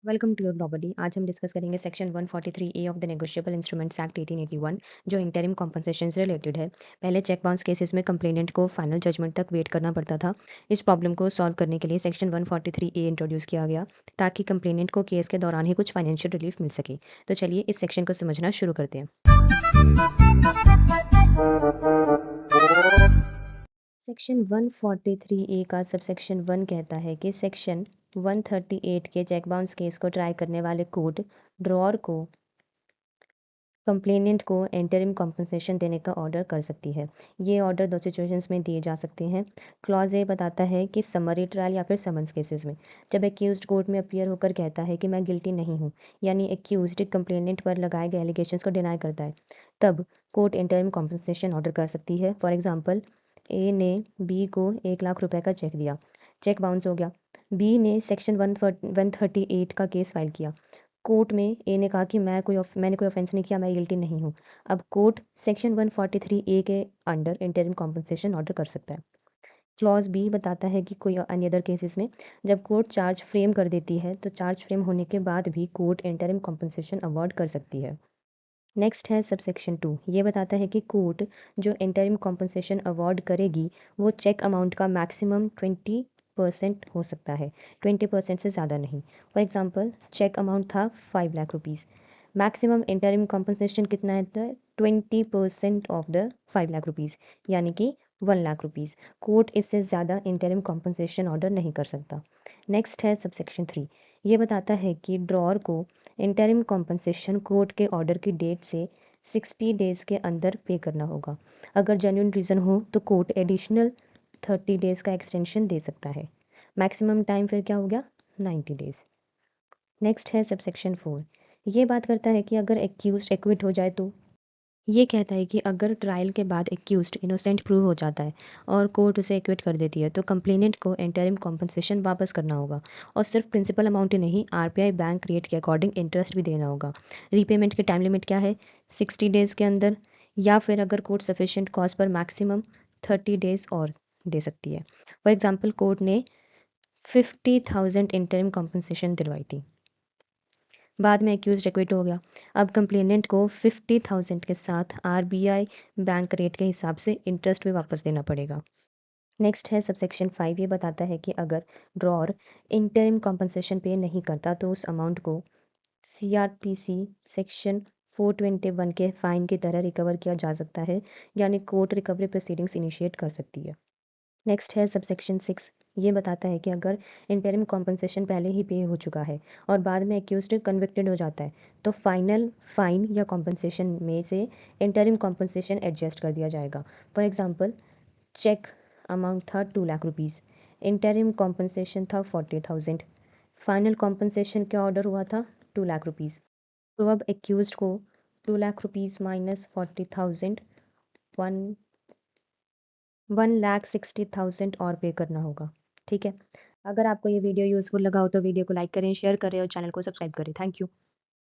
Welcome to your property. आज हम discuss करेंगे section 143 A of the negotiable instruments act 1881 जो इंटरिम कॉम्पनसेशन से रिलेटेड है। पहले चेक बाउंस केसेस में कंप्लेनेंट को फाइनल जजमेंट तक वेट करना पड़ता था। इस प्रॉब्लम को सॉल्व करने के लिए सेक्शन 143 ए इंट्रोड्यूस किया गया ताकि कंप्लेनेंट को केस के दौरान ही कुछ फाइनेंशियल रिलीफ मिल सके। तो चलिए इस सेक्शन को समझना शुरू करते हैं। सेक्शन 143 ए का सबसेक्शन 1 कहता है कि सेक्शन 138 के चेक बाउंस केस को ट्राई करने वाले कोर्ट ड्रॉर को कंप्लेनेंट को इंटरिम कॉम्पनसेशन देने का ऑर्डर कर सकती है। ये ऑर्डर दो सिचुएशंस में दिए जा सकते हैं। क्लॉज ए बताता है कि समरी ट्रायल या फिर समन्स केसेस में जब एक्यूज्ड कोर्ट में अपीयर होकर कहता है कि मैं गिल्टी नहीं हूँ, यानी एक्यूज्ड कंप्लेनेंट पर लगाए गए एलिगेशंस को डिनाई करता है, तब कोर्ट इंटरिम कॉम्पनसेशन ऑर्डर कर सकती है। फॉर एग्जाम्पल, ए ने बी को 1 लाख रुपए का चेक दिया, चेक बाउंस हो गया। बी ने सेक्शन 138 का केस फाइल किया। कोर्ट में ए ने कहा कि मैंने कोई ऑफेंस नहीं किया, मैं गिल्टी नहीं हूँ। अब कोर्ट सेक्शन 143 ए के अंडर इंटरिम कॉम्पनसेशन ऑर्डर कर सकता है। क्लॉज बी बताता है कि कोई अन्य अदर केसेस में जब कोर्ट चार्ज फ्रेम कर देती है तो चार्ज फ्रेम होने के बाद भी कोर्ट इंटरिम कॉम्पनसेशन अवार्ड कर सकती है। नेक्स्ट है सबसेक्शन 2। ये बताता है कि कोर्ट जो इंटरिम कॉम्पनसेशन अवार्ड करेगी वो चेक अमाउंट का मैक्सिमम 20% हो सकता है, 20% से ज़्यादा नहीं। फॉर एग्जांपल, चेक अमाउंट था 5 lakh rupees, maximum interim compensation कितना है तो 20% ऑफ द 5 लाख रुपीज़, यानी कि 1 लाख रुपीज़। कोर्ट इससे ज़्यादा इंटरिम कॉम्पनसेशन ऑर्डर नहीं कर सकता। नेक्स्ट है सबसेक्शन 3। ये बताता है कि ड्रॉर को इंटरिम कॉम्पनसेशन कोर्ट के ऑर्डर की डेट से 60 डेज के अंदर पे करना होगा। अगर जेन्युइन रीज़न हो तो कोर्ट एडिशनल 30 डेज का एक्सटेंशन दे सकता है। मैक्सिमम टाइम फिर क्या हो गया, 90 डेज। नेक्स्ट है सबसेक्शन 4। ये बात करता है कि अगर एक्यूज्ड एक्विट हो जाए तो ये कहता है कि अगर ट्रायल के बाद एक्यूज्ड इनोसेंट प्रूव हो जाता है और कोर्ट उसे एक्विट कर देती है तो कंप्लेनेंट को इंटरिम कॉम्पनसेशन वापस करना होगा, और सिर्फ प्रिंसिपल अमाउंट ही नहीं, आरपीआई बैंक रेट के अकॉर्डिंग इंटरेस्ट भी देना होगा। रीपेमेंट की टाइम लिमिट क्या है, 60 डेज के अंदर, या फिर अगर कोर्ट सफिशिएंट कॉज पर मैक्सिमम 30 डेज और दे सकती है। फॉर एग्जाम्पल, कोर्ट ने 50,000 इंटरिम कॉम्पनसेशन दिलवाई थी, बाद में एक्यूज एक्विट हो गया। अब कंप्लेनेंट को 50,000 के साथ आरबीआई बैंक रेट के हिसाब से इंटरेस्ट भी वापस देना पड़ेगा। नेक्स्ट है सबसेक्शन 5। ये बताता है कि अगर ड्रॉर इंटरिम कॉम्पनसेशन पे नहीं करता तो उस अमाउंट को सीआरपीसी सेक्शन 421 के फाइन की तरह रिकवर किया जा सकता है, यानी कोर्ट रिकवरी प्रोसीडिंग्स इनिशिएट कर सकती है। नेक्स्ट है सबसेक्शन 6। ये बताता है कि अगर इंटरिम कॉम्पनसेशन पहले ही पे हो चुका है और बाद में एक्यूज्ड कन्विक्टेड हो जाता है तो फाइनल फाइन या कॉम्पनसेशन में से इंटरिम कॉम्पनसेशन एडजस्ट कर दिया जाएगा। फॉर एग्जांपल, चेक अमाउंट था 2 लाख रुपीज़, इंटरिम कॉम्पनसेशन था 40,000, फाइनल कॉम्पनसेशन क्या ऑर्डर हुआ था, 2 लाख रुपीज़। तो अब एक्यूज्ड को 2 लाख रुपीज़ माइनस 40,000, 1,60,000 और पे करना होगा। ठीक है। अगर आपको ये वीडियो यूज़फुल लगा हो तो वीडियो को लाइक करें, शेयर करें और चैनल को सब्सक्राइब करें। Thank you.